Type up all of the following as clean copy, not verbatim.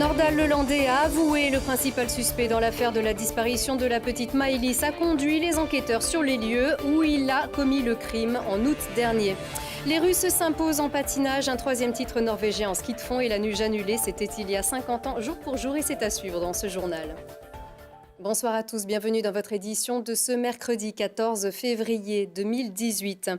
Nordal Lelandais a avoué. Le principal suspect dans l'affaire de la disparition de la petite Maëlys a conduit les enquêteurs sur les lieux où il a commis le crime en août dernier. Les Russes s'imposent en patinage, un troisième titre norvégien en ski de fond et la nage annulée, c'était il y a 50 ans, jour pour jour, et c'est à suivre dans ce journal. Bonsoir à tous, bienvenue dans votre édition de ce mercredi 14 février 2018.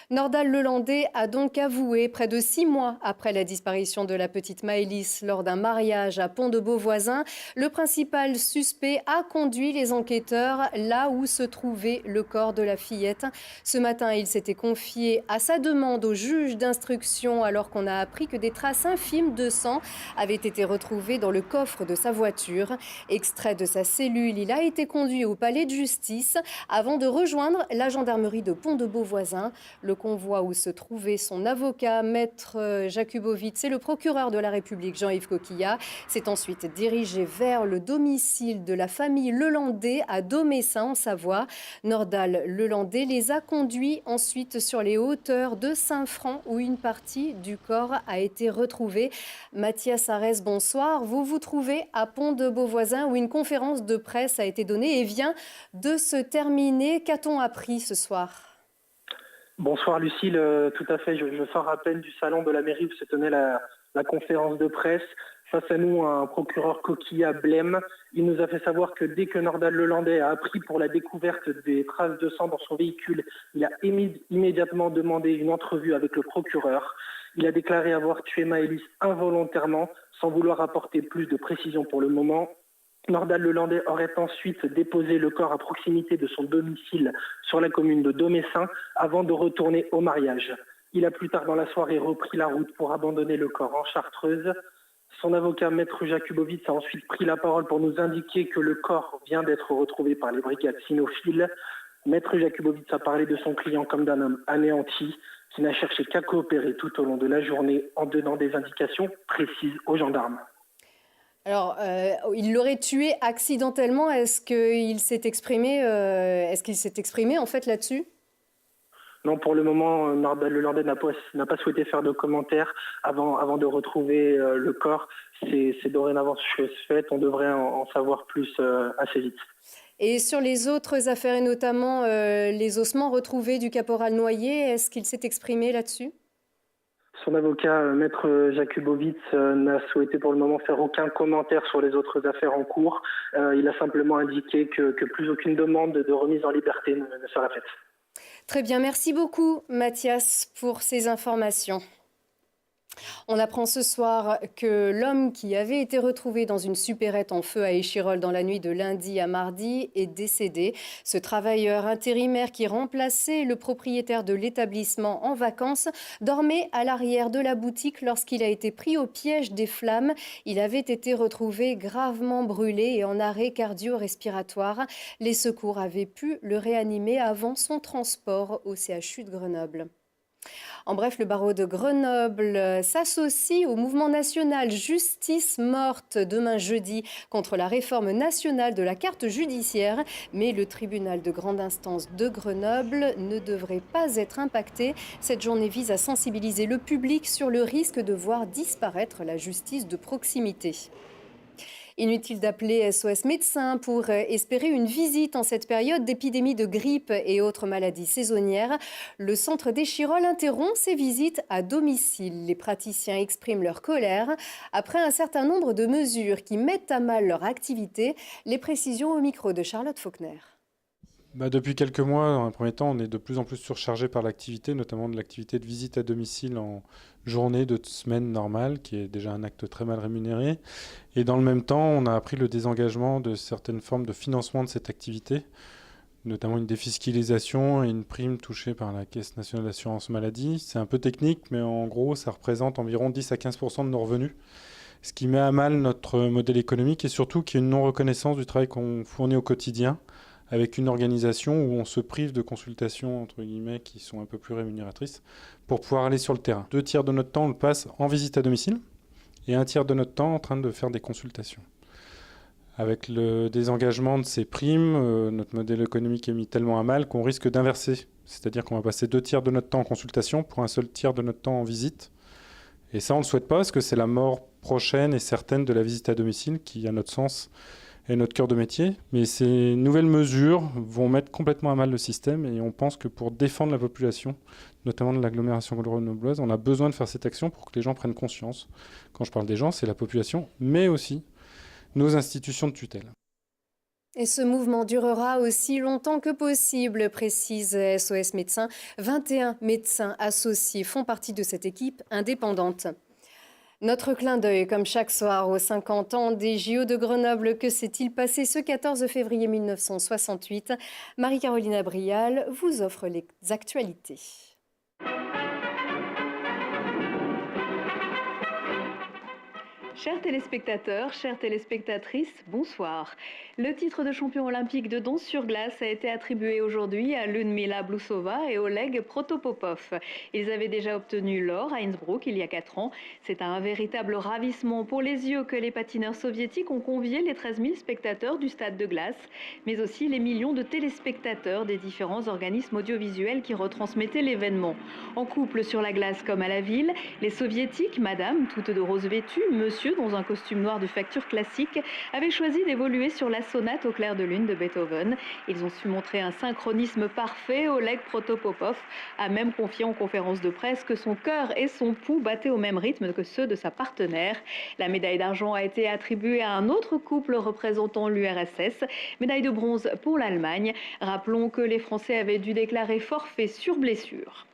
Nordal Lelandais a donc avoué, près de 6 mois après la disparition de la petite Maëlys lors d'un mariage à Pont-de-Beauvoisin, le principal suspect a conduit les enquêteurs là où se trouvait le corps de la fillette. Ce matin, il s'était confié à sa demande au juge d'instruction alors qu'on a appris que des traces infimes de sang avaient été retrouvées dans le coffre de sa voiture. Extrait de sa cellule, il a été conduit au palais de justice avant de rejoindre la gendarmerie de Pont-de-Beauvoisin. Le convoi où se trouvait son avocat, maître Jakubowicz, et le procureur de la République, Jean-Yves Coquillat, s'est ensuite dirigé vers le domicile de la famille Lelandais à Domessin, en Savoie. Nordal Lelandais les a conduits ensuite sur les hauteurs de Saint-Front, où une partie du corps a été retrouvée. Mathias Arès, bonsoir. Vous vous trouvez à Pont-de-Beauvoisin, où une conférence de presse a été donnée et vient de se terminer. Qu'a-t-on appris ce soir ? Bonsoir Lucille, tout à fait. Je sors à peine du salon de la mairie où se tenait la conférence de presse. Face à nous, un procureur Coquillat blême. Il nous a fait savoir que dès que Nordal Lelandais a appris pour la découverte des traces de sang dans son véhicule, il a immédiatement demandé une entrevue avec le procureur. Il a déclaré avoir tué Maëlys involontairement, sans vouloir apporter plus de précision pour le moment. Nordal Lelandais aurait ensuite déposé le corps à proximité de son domicile sur la commune de Domessin avant de retourner au mariage. Il a plus tard dans la soirée repris la route pour abandonner le corps en Chartreuse. Son avocat, maître Jakubowicz, a ensuite pris la parole pour nous indiquer que le corps vient d'être retrouvé par les brigades cynophiles. Maître Jakubowicz a parlé de son client comme d'un homme anéanti qui n'a cherché qu'à coopérer tout au long de la journée en donnant des indications précises aux gendarmes. Alors, il l'aurait tué accidentellement. Est-ce qu'il s'est exprimé, en fait là-dessus ? Non, pour le moment, Nordal Lelandais n'a pas souhaité faire de commentaires avant de retrouver le corps. C'est dorénavant chose faite. On devrait en savoir plus assez vite. Et sur les autres affaires, et notamment les ossements retrouvés du caporal Noyer, est-ce qu'il s'est exprimé là-dessus ? Son avocat, maître Jakubowicz, n'a souhaité pour le moment faire aucun commentaire sur les autres affaires en cours. Il a simplement indiqué que plus aucune demande de remise en liberté ne sera faite. Très bien, merci beaucoup Mathias pour ces informations. On apprend ce soir que l'homme qui avait été retrouvé dans une supérette en feu à Échirolles dans la nuit de lundi à mardi est décédé. Ce travailleur intérimaire qui remplaçait le propriétaire de l'établissement en vacances dormait à l'arrière de la boutique lorsqu'il a été pris au piège des flammes. Il avait été retrouvé gravement brûlé et en arrêt cardio-respiratoire. Les secours avaient pu le réanimer avant son transport au CHU de Grenoble. En bref, le barreau de Grenoble s'associe au mouvement national Justice morte demain jeudi contre la réforme nationale de la carte judiciaire. Mais le tribunal de grande instance de Grenoble ne devrait pas être impacté. Cette journée vise à sensibiliser le public sur le risque de voir disparaître la justice de proximité. Inutile d'appeler SOS Médecins pour espérer une visite en cette période d'épidémie de grippe et autres maladies saisonnières. Le centre d'Échirolles interrompt ses visites à domicile. Les praticiens expriment leur colère après un certain nombre de mesures qui mettent à mal leur activité. Les précisions au micro de Charlotte Faulkner. Depuis quelques mois, dans un premier temps, on est de plus en plus surchargé par l'activité, notamment de l'activité de visite à domicile en journée de semaine normale, qui est déjà un acte très mal rémunéré. Et dans le même temps, on a appris le désengagement de certaines formes de financement de cette activité, notamment une défiscalisation et une prime touchée par la Caisse nationale d'assurance maladie. C'est un peu technique, mais en gros, ça représente environ 10 à 15% de nos revenus, ce qui met à mal notre modèle économique et surtout qu'il y a une non-reconnaissance du travail qu'on fournit au quotidien, avec une organisation où on se prive de consultations, entre guillemets, qui sont un peu plus rémunératrices, pour pouvoir aller sur le terrain. 2 tiers de notre temps, on le passe en visite à domicile, et 1 tiers de notre temps en train de faire des consultations. Avec le désengagement de ces primes, notre modèle économique est mis tellement à mal qu'on risque d'inverser. C'est-à-dire qu'on va passer 2 tiers de notre temps en consultation pour 1 seul tiers de notre temps en visite. Et ça, on ne le souhaite pas, parce que c'est la mort prochaine et certaine de la visite à domicile, qui, à notre sens, est notre cœur de métier. Mais ces nouvelles mesures vont mettre complètement à mal le système et on pense que pour défendre la population, notamment de l'agglomération grenobloise, on a besoin de faire cette action pour que les gens prennent conscience. Quand je parle des gens, c'est la population, mais aussi nos institutions de tutelle. Et ce mouvement durera aussi longtemps que possible, précise SOS Médecins. 21 médecins associés font partie de cette équipe indépendante. Notre clin d'œil, comme chaque soir, aux 50 ans des JO de Grenoble. Que s'est-il passé ce 14 février 1968 ? Marie-Caroline Abrial vous offre les actualités. Chers téléspectateurs, chères téléspectatrices, bonsoir. Le titre de champion olympique de danse sur glace a été attribué aujourd'hui à Ludmila Blusova et Oleg Protopopov. Ils avaient déjà obtenu l'or à Innsbruck il y a 4 ans. C'est un véritable ravissement pour les yeux que les patineurs soviétiques ont convié les 13 000 spectateurs du stade de glace, mais aussi les millions de téléspectateurs des différents organismes audiovisuels qui retransmettaient l'événement. En couple sur la glace comme à la ville, les soviétiques, madame, toutes de rose vêtues, monsieur dans un costume noir de facture classique, avaient choisi d'évoluer sur la sonate au clair de lune de Beethoven. Ils ont su montrer un synchronisme parfait. Oleg Protopopov a même confié en conférence de presse que son cœur et son pouls battaient au même rythme que ceux de sa partenaire. La médaille d'argent a été attribuée à un autre couple représentant l'URSS, médaille de bronze pour l'Allemagne. Rappelons que les Français avaient dû déclarer forfait sur blessure.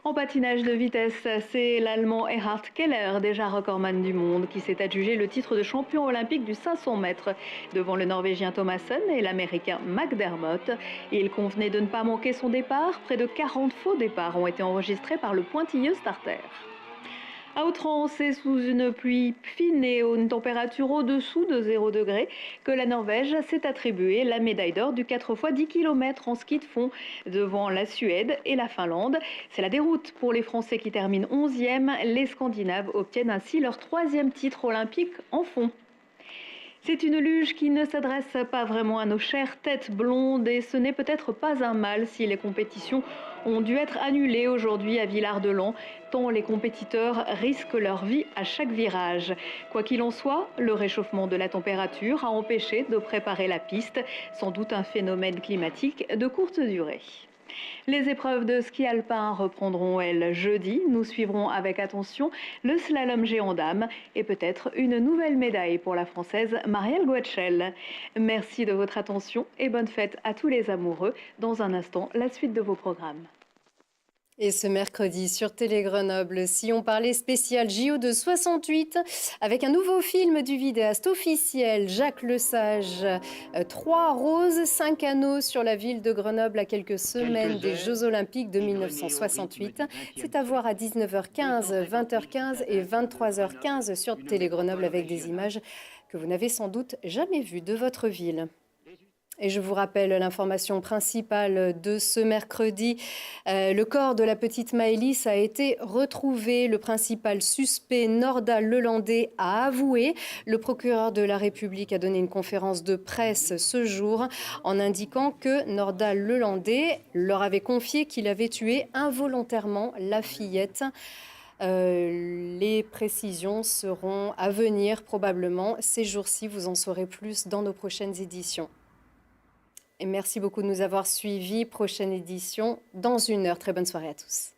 En patinage de vitesse, c'est l'Allemand Erhard Keller, déjà recordman du monde, qui s'est adjugé le titre de champion olympique du 500 mètres devant le Norvégien Thomassen et l'Américain McDermott. Il convenait de ne pas manquer son départ. Près de 40 faux départs ont été enregistrés par le pointilleux starter. À outrance et sous une pluie fine et une température au-dessous de 0 degré, que la Norvège s'est attribuée la médaille d'or du 4 x 10 km en ski de fond devant la Suède et la Finlande. C'est la déroute pour les Français qui terminent 11e. Les Scandinaves obtiennent ainsi leur 3e titre olympique en fond. C'est une luge qui ne s'adresse pas vraiment à nos chères têtes blondes et ce n'est peut-être pas un mal si les compétitions ont dû être annulées aujourd'hui à Villard-de-Lans, tant les compétiteurs risquent leur vie à chaque virage. Quoi qu'il en soit, le réchauffement de la température a empêché de préparer la piste, sans doute un phénomène climatique de courte durée. Les épreuves de ski alpin reprendront, elles, jeudi. Nous suivrons avec attention le slalom géant dames et peut-être une nouvelle médaille pour la Française Marielle Guetschel. Merci de votre attention et bonne fête à tous les amoureux. Dans un instant, la suite de vos programmes. Et ce mercredi sur Télé Grenoble, si on parlait spécial JO de 68, avec un nouveau film du vidéaste officiel Jacques Lesage, 3 roses, 5 anneaux sur la ville de Grenoble à quelques semaines des Jeux Olympiques de 1968. C'est à voir à 19h15, 20h15 et 23h15 sur Télé Grenoble avec des images que vous n'avez sans doute jamais vues de votre ville. Et je vous rappelle l'information principale de ce mercredi. Le corps de la petite Maëlys a été retrouvé. Le principal suspect, Nordal Lelandais, a avoué. Le procureur de la République a donné une conférence de presse ce jour en indiquant que Nordal Lelandais leur avait confié qu'il avait tué involontairement la fillette. Les précisions seront à venir probablement ces jours-ci. Vous en saurez plus dans nos prochaines éditions. Et merci beaucoup de nous avoir suivis. Prochaine édition dans 1 heure. Très bonne soirée à tous.